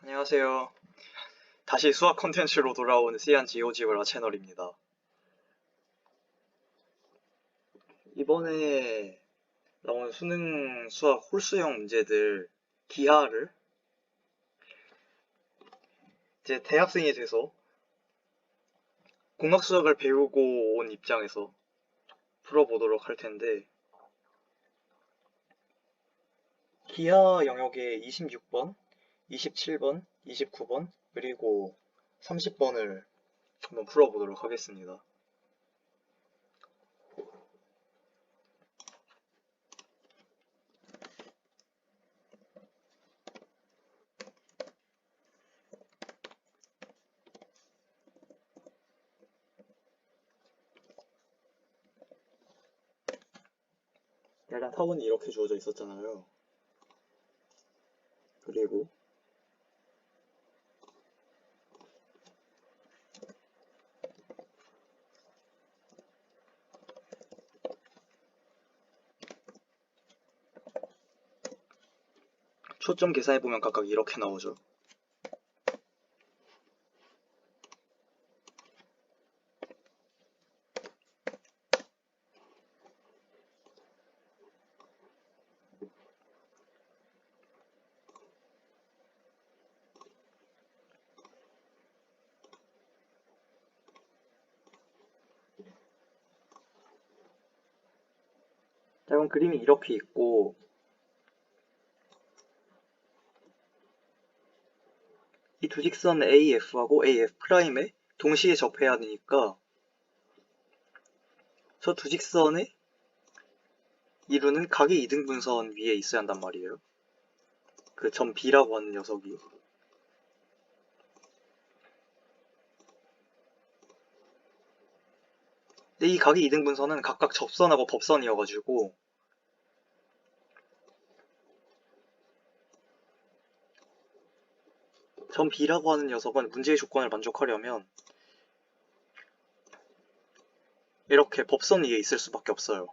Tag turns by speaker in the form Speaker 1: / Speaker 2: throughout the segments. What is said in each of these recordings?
Speaker 1: 안녕하세요. 다시 수학 콘텐츠로 돌아온 C&GeoGebra 채널입니다. 이번에 나온 수능 수학 홀수형 문제들 기하를 이제 대학생이 돼서 공학수학을 배우고 온 입장에서 풀어보도록 할 텐데, 기하 영역의 26번, 27번, 29번, 그리고 30번을 한번 풀어보도록 하겠습니다. 일단 타원이 이렇게 주어져 있었잖아요. 그리고 초점 계산해보면 각각 이렇게 나오죠. 자, 그럼 그림이 이렇게 있고, 이 두 직선 AF하고 AF'에 동시에 접해야 되니까 저 두 직선에 이루는 각의 이등분선 위에 있어야 한단 말이에요. 그 점 B라고 하는 녀석이. 근데 이 각의 이등분선은 각각 접선하고 법선이어가지고 점 B라고 하는 녀석은 문제의 조건을 만족하려면 이렇게 법선 위에 있을 수밖에 없어요.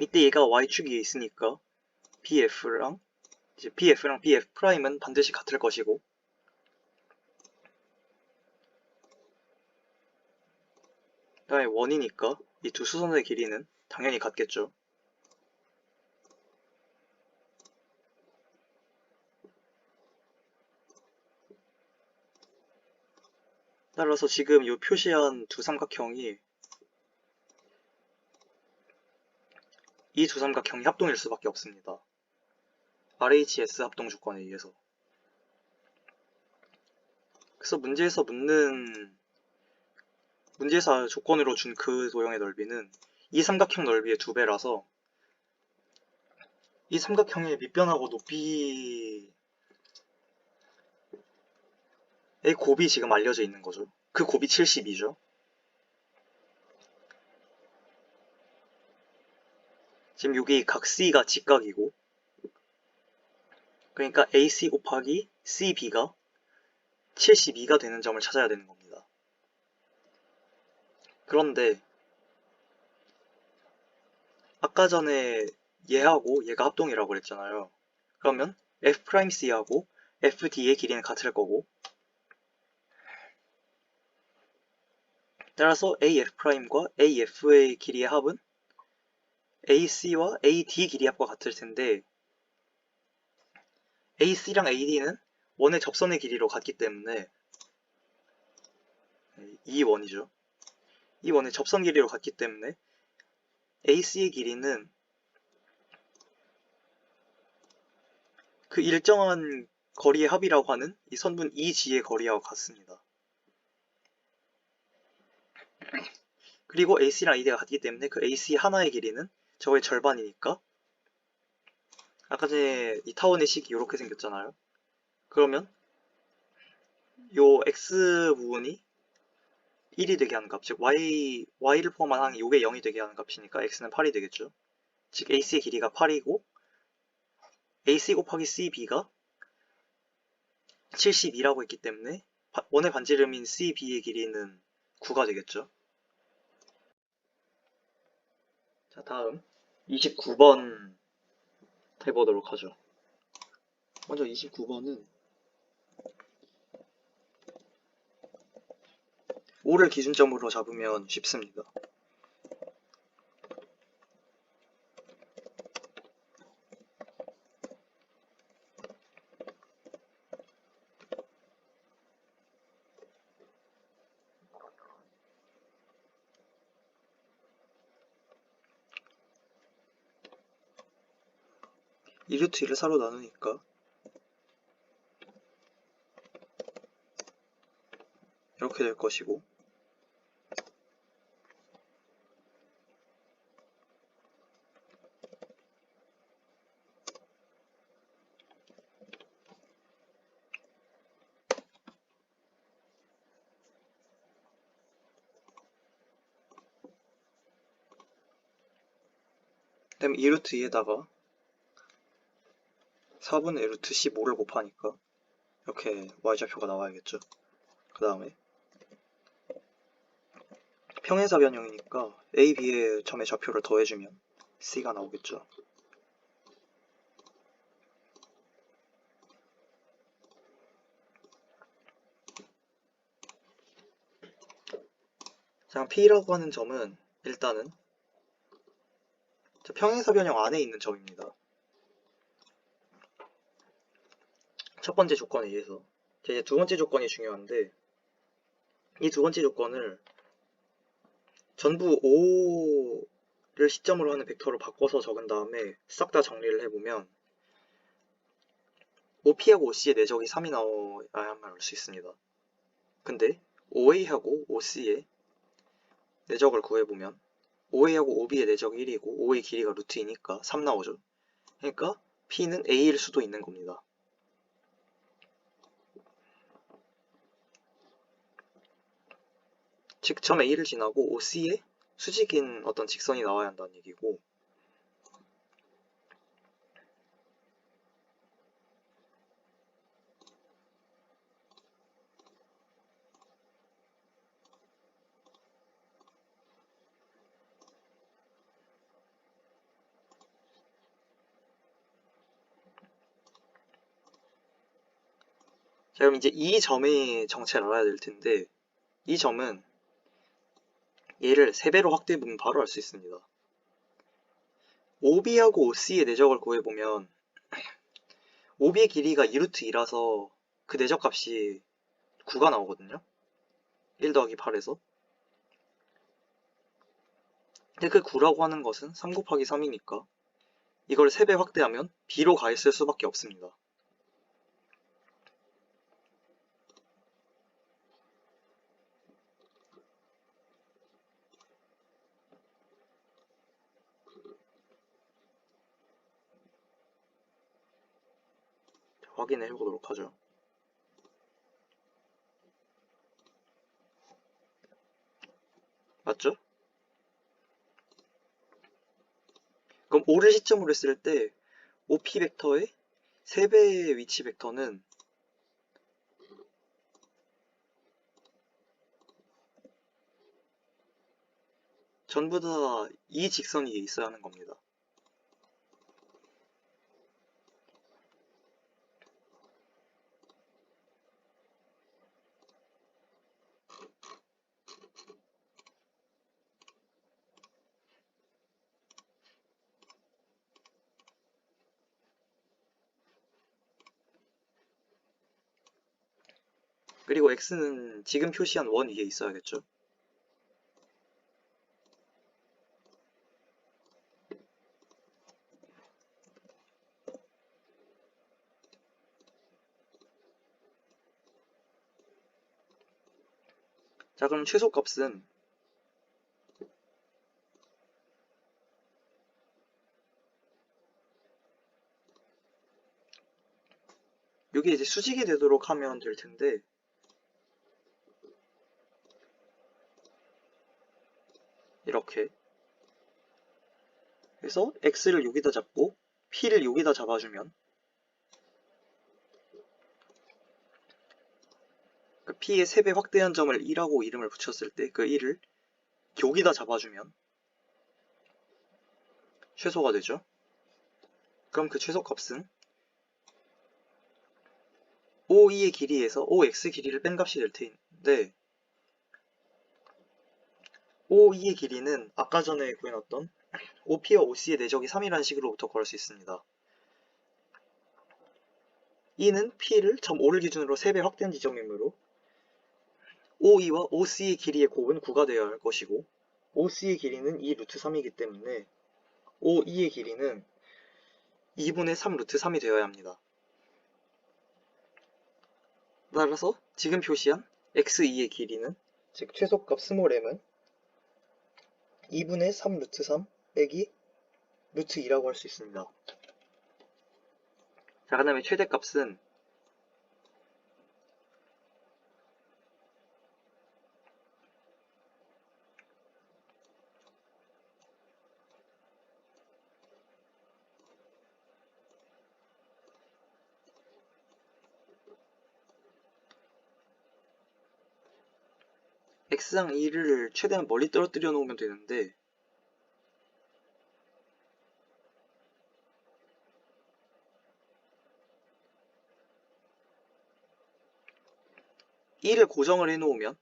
Speaker 1: 이때 얘가 Y축 위에 있으니까 BF랑 BF'은 반드시 같을 것이고, 그 다음에 원이니까 이 두 수선의 길이는 당연히 같겠죠. 따라서 지금 이 표시한 두 삼각형이 이 두 삼각형이 합동일 수밖에 없습니다. RHS 합동 조건에 의해서. 그래서 문제에서 조건으로 준 그 도형의 넓이는 이 삼각형 넓이의 2배라서 이 삼각형의 밑변하고 높이의 곱이 지금 알려져 있는 거죠. 그 곱이 72죠. 지금 여기 각 C가 직각이고, 그러니까 AC 곱하기 CB가 72가 되는 점을 찾아야 되는 겁니다. 그런데 아까 전에 얘하고 얘가 합동이라고 그랬잖아요. 그러면 F'C하고 FD의 길이는 같을 거고, 따라서 AF'과 AF의 길이의 합은 AC와 AD 길이 합과 같을 텐데, AC랑 AD는 원의 접선의 길이로 같기 때문에 이 원이죠. 이 원의 접선 길이로 같기 때문에 AC의 길이는 그 일정한 거리의 합이라고 하는 이 선분 EG의 거리하고 같습니다. 그리고 AC랑 AD가 같기 때문에 그 AC 하나의 길이는 저거의 절반이니까, 아까 전에 이 타원의 식이 이렇게 생겼잖아요. 그러면 요 X 부분이 1이 되게 하는 값, 즉 Y를 포함한 항이 요게 0이 되게 하는 값이니까 X는 8이 되겠죠. 즉 AC의 길이가 8이고 AC 곱하기 CB가 72라고 했기 때문에 원의 반지름인 CB의 길이는 9가 되겠죠. 자, 다음 29번 해보도록 하죠. 먼저 29번은 5를 기준점으로 잡으면 쉽습니다. 이 루트 1을 4로 나누니까 이렇게 될 것이고, 그다음에 이 루트 2에다가 4분의 루트 15를 곱하니까 이렇게 y좌표가 나와야겠죠. 그 다음에 평행사 변형이니까 a, b의 점의 좌표를 더해주면 c가 나오겠죠. 자, p라고 하는 점은 일단은 평행사 변형 안에 있는 점입니다. 첫 번째 조건에 의해서. 이제 두 번째 조건이 중요한데, 이 두 번째 조건을 전부 5를 시점으로 하는 벡터로 바꿔서 적은 다음에 싹 다 정리를 해보면 OP하고 OC의 내적이 3이 나와야만 할 수 있습니다. 근데 OA하고 OC의 내적을 구해보면 OA하고 OB의 내적이 1이고 O의 길이가 루트 2니까 3 나오죠. 그러니까 P는 A일 수도 있는 겁니다. 즉 점 A를 지나고 OC에 수직인 어떤 직선이 나와야 한다는 얘기고, 자, 그럼 이제 이 점의 정체를 알아야 될 텐데, 이 점은 얘를 3배로 확대해보면 바로 알 수 있습니다. OB하고 OC의 내적을 구해보면 OB의 길이가 2루트 2라서 그 내적 값이 9가 나오거든요. 1 더하기 8에서. 근데 그 9라고 하는 것은 3 곱하기 3이니까 이걸 3배 확대하면 B로 가 있을 수밖에 없습니다. 확인해 보도록 하죠. 맞죠? 그럼 5를 시점으로 했을 때 OP 벡터의 3배의 위치 벡터는 전부 다 이 직선 위에 있어야 하는 겁니다. 그리고 x는 지금 표시한 원 위에 있어야겠죠. 자, 그럼 최소값은 이게 이제 수직이 되도록 하면 될 텐데, 이렇게 그래서 x를 여기다 잡고 p를 여기다 잡아주면 그 p의 3배 확대한 점을 1하고 이름을 붙였을 때 그 1을 여기다 잡아주면 최소가 되죠. 그럼 그 최소값은 OE의 길이에서 OX 길이를 뺀 값이 될 텐데, OE의 길이는 아까 전에 구해놨던 OP와 OC의 내적이 3이라는 식으로부터 구할 수 있습니다. E는 P를 점 5를 기준으로 3배 확대한 지점이므로 OE와 OC의 길이의 곱은 9가 되어야 할 것이고, OC의 길이는 2 루트 3이기 때문에 OE의 길이는 2분의 3 루트 3이 되어야 합니다. 따라서 지금 표시한 XE의 길이는, 즉 최소값 스몰 m은 2분의 3 루트 3 빼기 루트 2라고 할 수 있습니다. 자, 그 다음에 최대값은 x랑 2를 최대한 멀리 떨어뜨려 놓으면 되는데, E를 고정을 해 놓으면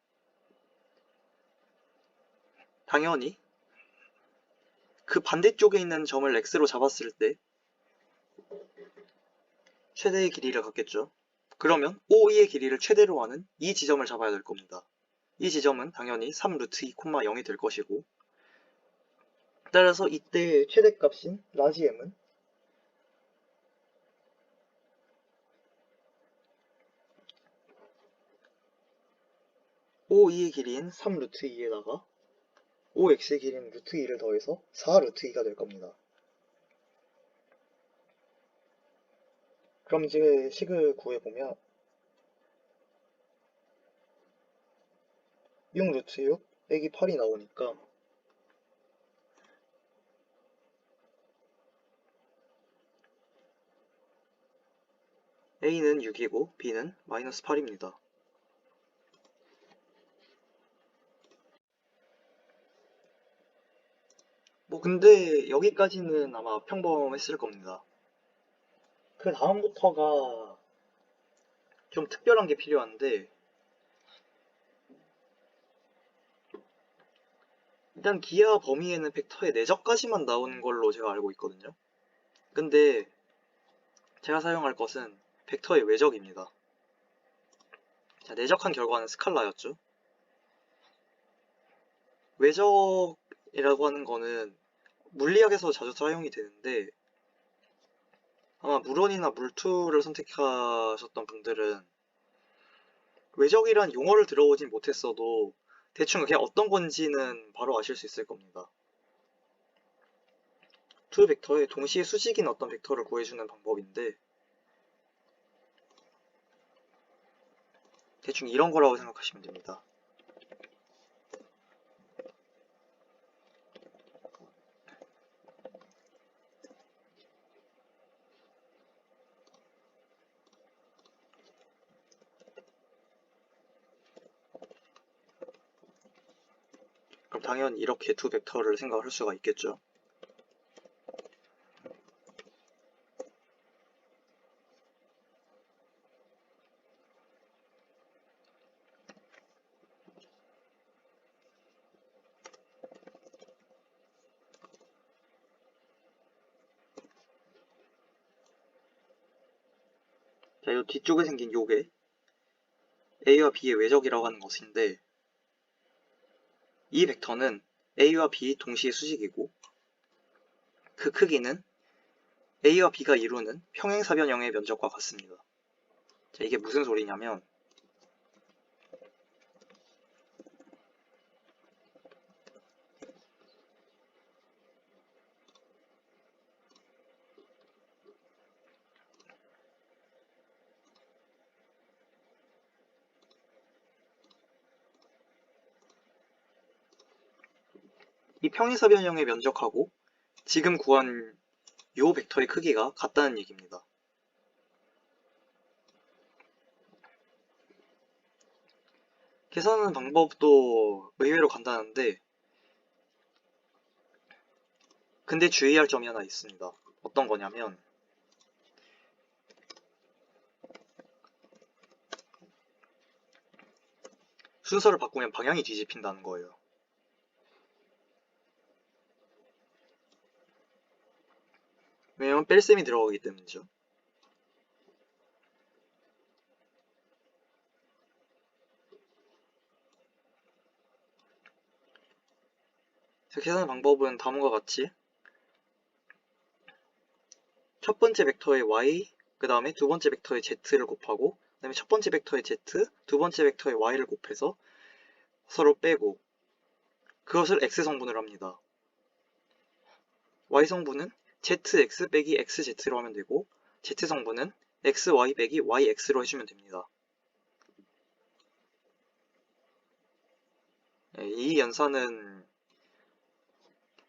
Speaker 1: 당연히 그 반대쪽에 있는 점을 x로 잡았을 때 최대의 길이를 갖겠죠. 그러면 OE의 길이를 최대로 하는 이 지점을 잡아야 될 겁니다. 이 지점은 당연히 3 루트 2, 0이 될 것이고, 따라서 이때의 최대값인 라지 m은 OE의 길이인 3 루트 2에다가 OX의 길이인 루트 2를 더해서 4 루트 2가 될 겁니다. 그럼 이제 식을 구해보면 6 루트 6 빼기 8이 나오니까 A는 6이고 B는 마이너스 8입니다. 뭐 근데 여기까지는 아마 평범했을 겁니다. 그 다음부터가 좀 특별한 게 필요한데, 일단 기하 범위에는 벡터의 내적까지만 나오는 걸로 제가 알고 있거든요. 근데 제가 사용할 것은 벡터의 외적입니다. 자, 내적한 결과는 스칼라였죠. 외적이라고 하는 거는 물리학에서 자주 사용이 되는데, 아마 물원이나 물투를 선택하셨던 분들은 외적이란 용어를 들어보진 못했어도 대충 그게 어떤 건지는 바로 아실 수 있을 겁니다. 두 벡터의 동시에 수직인 어떤 벡터를 구해주는 방법인데, 대충 이런 거라고 생각하시면 됩니다. 그럼 당연히 이렇게 두 벡터를 생각할 수가 있겠죠. 자, 이 뒤쪽에 생긴 요게 A와 B의 외적이라고 하는 것인데, 이 벡터는 A와 B 동시에 수직이고 그 크기는 A와 B가 이루는 평행사변형의 면적과 같습니다. 자, 이게 무슨 소리냐면, 이 평행사변형의 면적하고 지금 구한 요 벡터의 크기가 같다는 얘기입니다. 계산하는 방법도 의외로 간단한데, 근데 주의할 점이 하나 있습니다. 어떤 거냐면 순서를 바꾸면 방향이 뒤집힌다는 거예요. 왜냐면 뺄셈이 들어가기 때문이죠. 계산하는 방법은 다음과 같이 첫 번째 벡터의 y, 그 다음에 두 번째 벡터의 z를 곱하고, 그 다음에 첫 번째 벡터의 z, 두 번째 벡터의 y를 곱해서 서로 빼고, 그것을 x성분을 합니다. y성분은 zx 빼기 xz로 하면 되고, z성분은 xy 빼기 yx로 해주면 됩니다. 이 연산은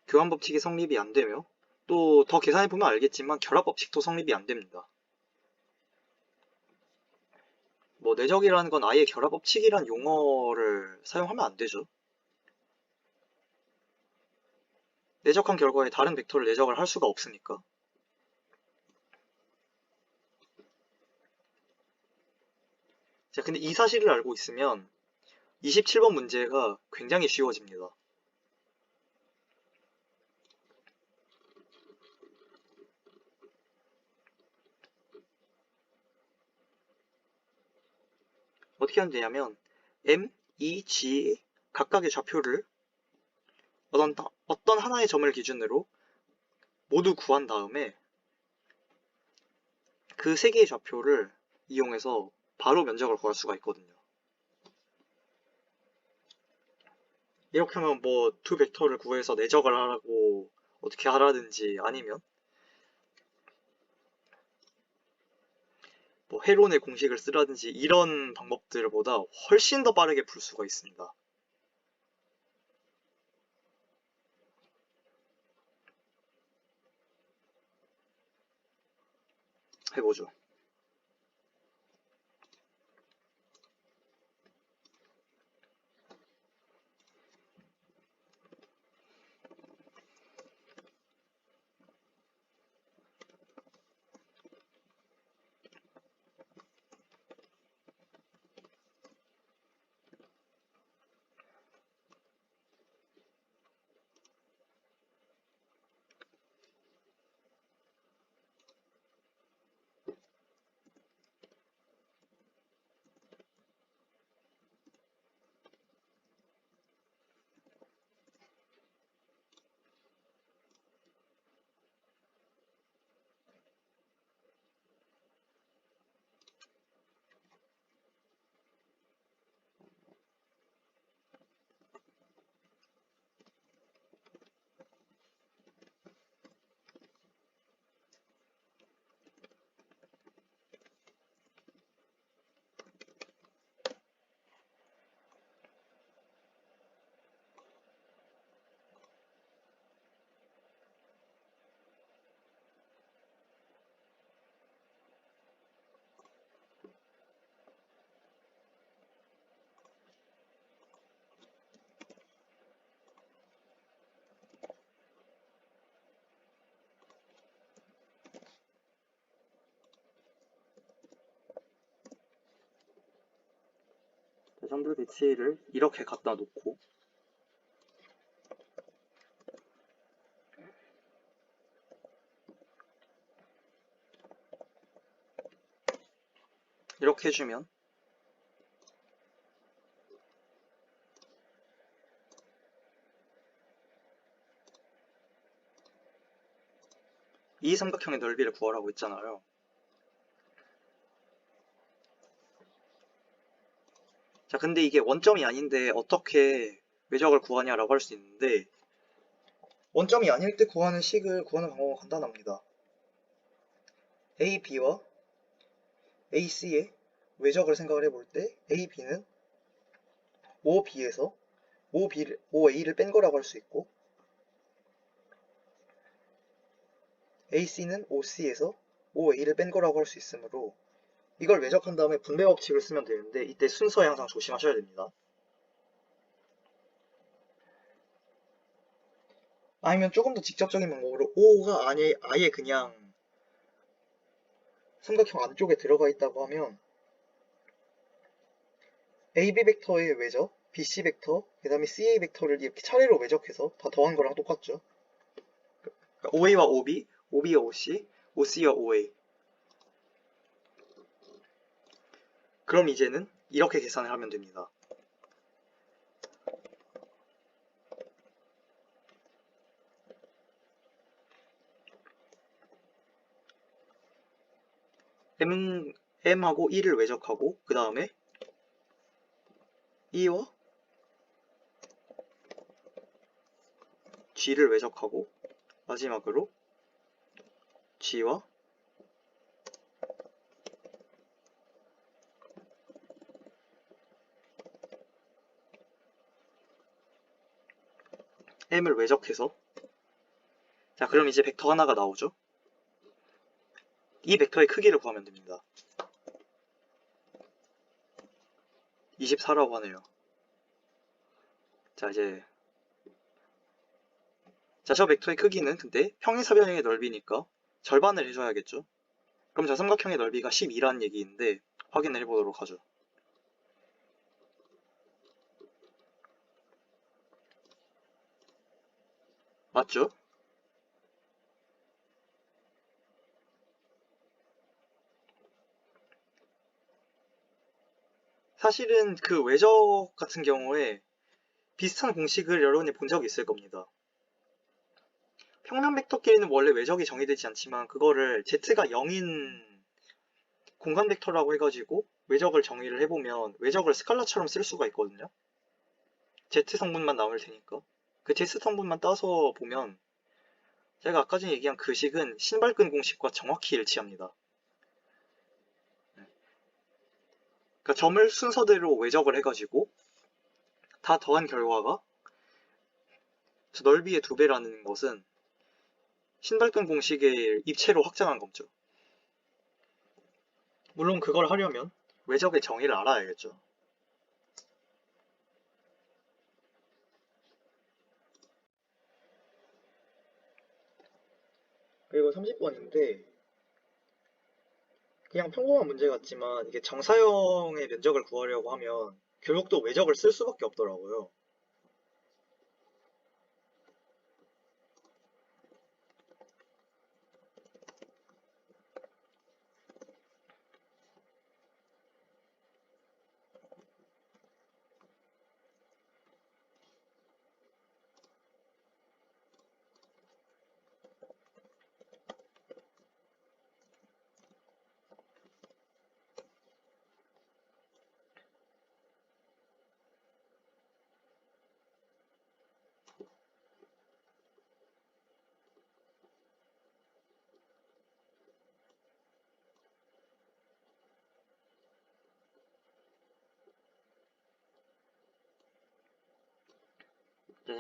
Speaker 1: 교환법칙이 성립이 안 되며, 또 더 계산해보면 알겠지만 결합법칙도 성립이 안 됩니다. 뭐 내적이라는 건 아예 결합법칙이란 용어를 사용하면 안 되죠. 내적한 결과에 다른 벡터를 내적을 할 수가 없으니까. 자, 근데 이 사실을 알고 있으면 27번 문제가 굉장히 쉬워집니다. 어떻게 하면 되냐면 M, E, G 각각의 좌표를 어떤 하나의 점을 기준으로 모두 구한 다음에 그 세 개의 좌표를 이용해서 바로 면적을 구할 수가 있거든요. 이렇게 하면 뭐 두 벡터를 구해서 내적을 하라고 어떻게 하라든지 아니면 뭐 회론의 공식을 쓰라든지 이런 방법들보다 훨씬 더 빠르게 풀 수가 있습니다. 해보죠. 대전들 배치를 이렇게 갖다 놓고 이렇게 해주면 이 삼각형의 넓이를 구하라고 했잖아요. 자, 근데 이게 원점이 아닌데 어떻게 외적을 구하냐라고 할 수 있는데 원점이 아닐 때 구하는 식을 구하는 방법은 간단합니다. A, B와 A, C의 외적을 생각을 해볼 때 A, B는 O, B에서 O, A를 뺀 거라고 할 수 있고 A, C는 O, C에서 O, A를 뺀 거라고 할 수 있으므로 이걸 외적한 다음에 분배 법칙을 쓰면 되는데 이때 순서에 항상 조심하셔야 됩니다. 아니면 조금 더 직접적인 방법으로 O가 아예 그냥 삼각형 안쪽에 들어가 있다고 하면 AB 벡터의 외적, BC 벡터, 그 다음에 CA 벡터를 이렇게 차례로 외적해서 다 더한 거랑 똑같죠. 그러니까 OA와 OB, OB와 OC, OC와 OA. 그럼 이제는 이렇게 계산을 하면 됩니다. M하고 E를 외적하고 그 다음에 E와 G를 외적하고 마지막으로 G와 M을 외적해서 자 그럼 이제 벡터 하나가 나오죠. 이 벡터의 크기를 구하면 됩니다. 24라고 하네요. 자 이제 저 벡터의 크기는 근데 평행사변형의 넓이니까 절반을 해줘야겠죠. 그럼 저 삼각형의 넓이가 12라는 얘기인데 확인을 해보도록 하죠. 맞죠? 사실은 그 외적 같은 경우에 비슷한 공식을 여러분이 본 적이 있을 겁니다. 평면 벡터끼리는 원래 외적이 정의되지 않지만 그거를 z가 0인 공간 벡터라고 해가지고 외적을 정의를 해보면 외적을 스칼라처럼 쓸 수가 있거든요. z 성분만 남을 테니까 그 z 성분만 따서 보면 제가 아까 전에 얘기한 그 식은 신발끈 공식과 정확히 일치합니다. 그러니까 점을 순서대로 외적을 해가지고 다 더한 결과가 저 넓이의 2배라는 것은 신발끈 공식의 입체로 확장한 거죠. 물론 그걸 하려면 외적의 정의를 알아야겠죠. 그리고 30번인데 그냥 평범한 문제 같지만 이게 정사형의 면적을 구하려고 하면 결국 또 외적을 쓸 수밖에 없더라고요.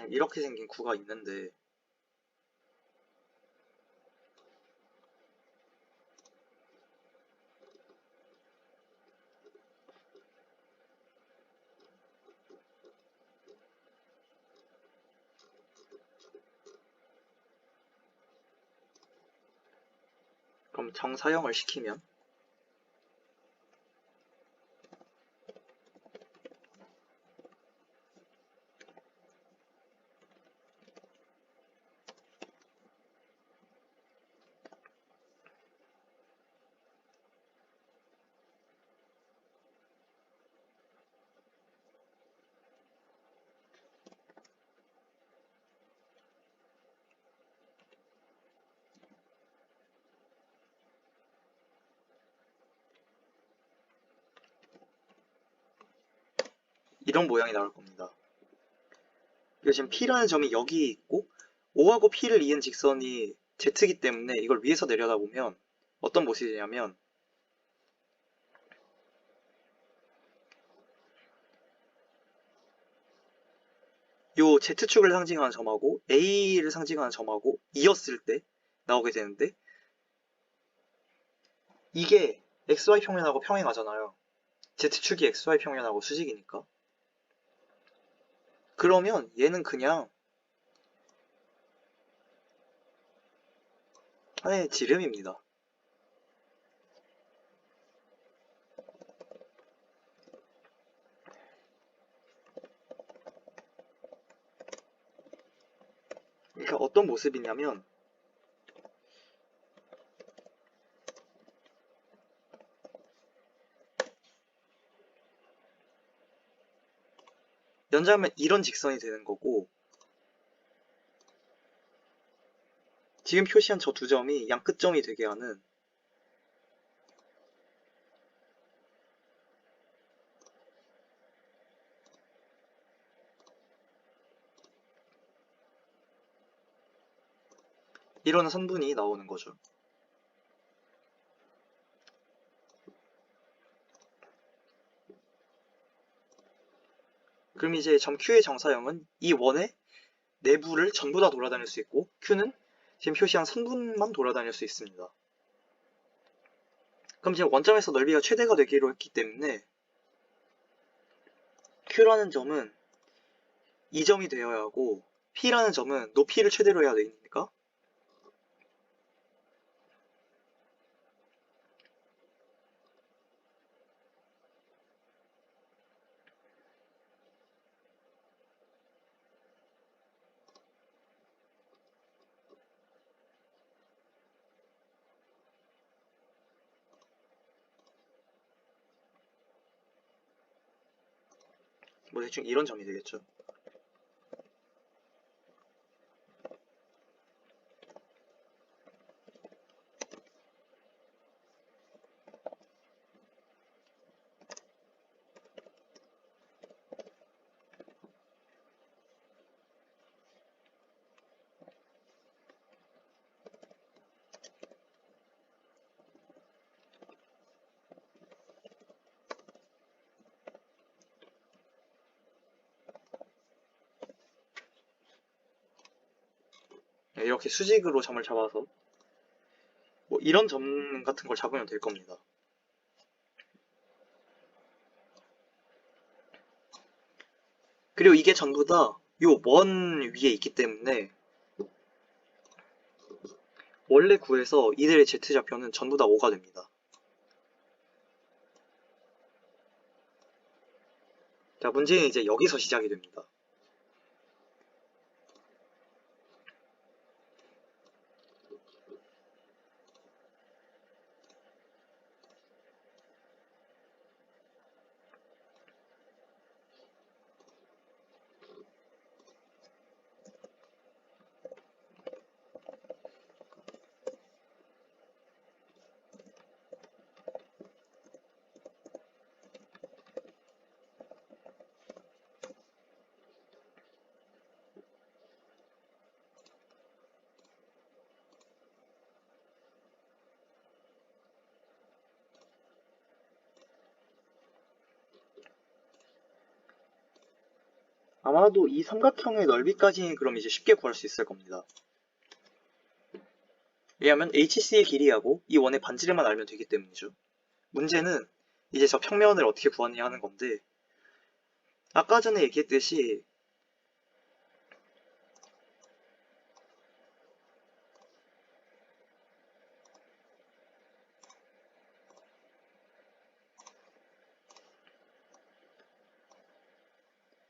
Speaker 1: 이렇게 생긴 구가 있는데 그럼 정사형을 시키면 이런 모양이 나올 겁니다. 이거 지금 P라는 점이 여기 있고 O하고 P를 이은 직선이 Z이기 때문에 이걸 위에서 내려다보면 어떤 모습이 되냐면 요 Z축을 상징하는 점하고 A를 상징하는 점하고 이었을 때 나오게 되는데 이게 XY 평면하고 평행하잖아요. Z축이 XY 평면하고 수직이니까. 그러면 얘는 그냥 하나의 지름입니다. 그러니까 어떤 모습이냐면 연장하면 이런 직선이 되는 거고 지금 표시한 저 두 점이 양 끝점이 되게 하는 이런 선분이 나오는 거죠. 그럼 이제 점 Q의 정사형은 이 원의 내부를 전부 다 돌아다닐 수 있고 Q는 지금 표시한 선분만 돌아다닐 수 있습니다. 그럼 지금 원점에서 넓이가 최대가 되기로 했기 때문에 Q라는 점은 이 점이 되어야 하고 P라는 점은 높이를 최대로 해야 되니까 뭐 대충 이런 점이 되겠죠. 이렇게 수직으로 점을 잡아서 뭐 이런 점 같은 걸 잡으면 될 겁니다. 그리고 이게 전부 다 요 원 위에 있기 때문에 원래 구에서 이들의 Z좌표는 전부 다 5가 됩니다. 자, 문제는 이제 여기서 시작이 됩니다. 아마도 이 삼각형의 넓이까지는 그럼 이제 쉽게 구할 수 있을 겁니다. 왜냐하면 HC의 길이하고 이 원의 반지름만 알면 되기 때문이죠. 문제는 이제 저 평면을 어떻게 구하느냐 하는 건데 아까 전에 얘기했듯이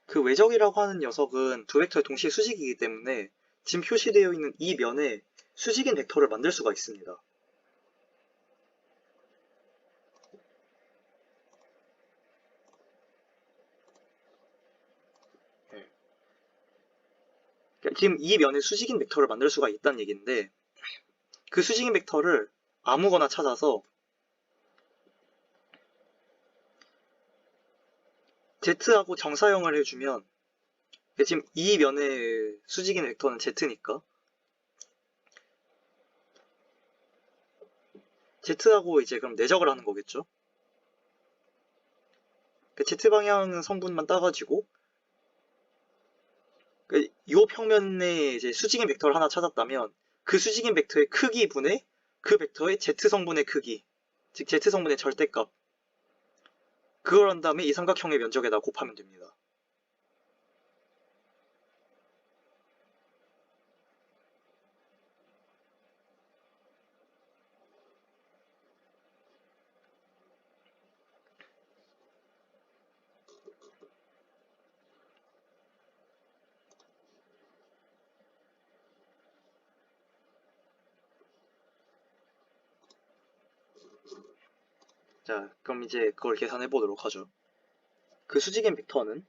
Speaker 1: 그 외적이라고 하는 녀석은 두 벡터의 동시에 수직이기 때문에 지금 표시되어 있는 이 면에 수직인 벡터를 만들 수가 있습니다. 네. 그러니까 지금 이 면에 수직인 벡터를 만들 수가 있다는 얘기인데 그 수직인 벡터를 아무거나 찾아서 Z하고 정사형을 해주면 지금 이 면의 수직인 벡터는 Z니까 Z하고 이제 그럼 내적을 하는 거겠죠. 그 Z 방향 성분만 따가지고 이 평면에 이제 수직인 벡터를 하나 찾았다면 그 수직인 벡터의 크기 분의 그 벡터의 Z 성분의 크기, 즉 Z 성분의 절대값 그걸 한 다음에 이 삼각형의 면적에다 곱하면 됩니다. 자, 그럼 이제 그걸 계산해 보도록 하죠. 그 수직인 벡터는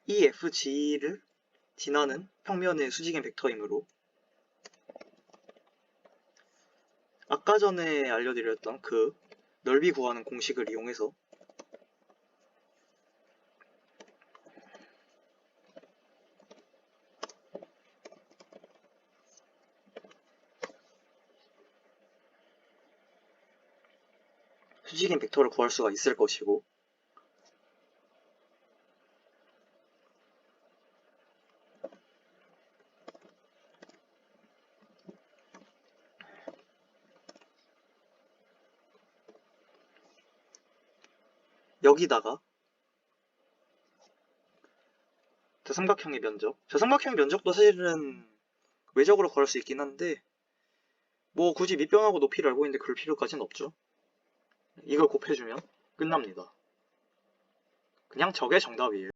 Speaker 1: 이 FG를 지나는 평면의 수직인 벡터이므로 아까 전에 알려드렸던 그 넓이 구하는 공식을 이용해서 수직인 벡터를 구할 수가 있을 것이고, 여기다가 저삼각형의 면적, 저삼각형의 면적도 사실은 외적으로 구할 수 있긴 한데 뭐 굳이 밑변하고 높이를 알고 있는데 그럴 필요까지는 없죠. 이걸 곱해주면 끝납니다. 그냥 저게 정답이에요.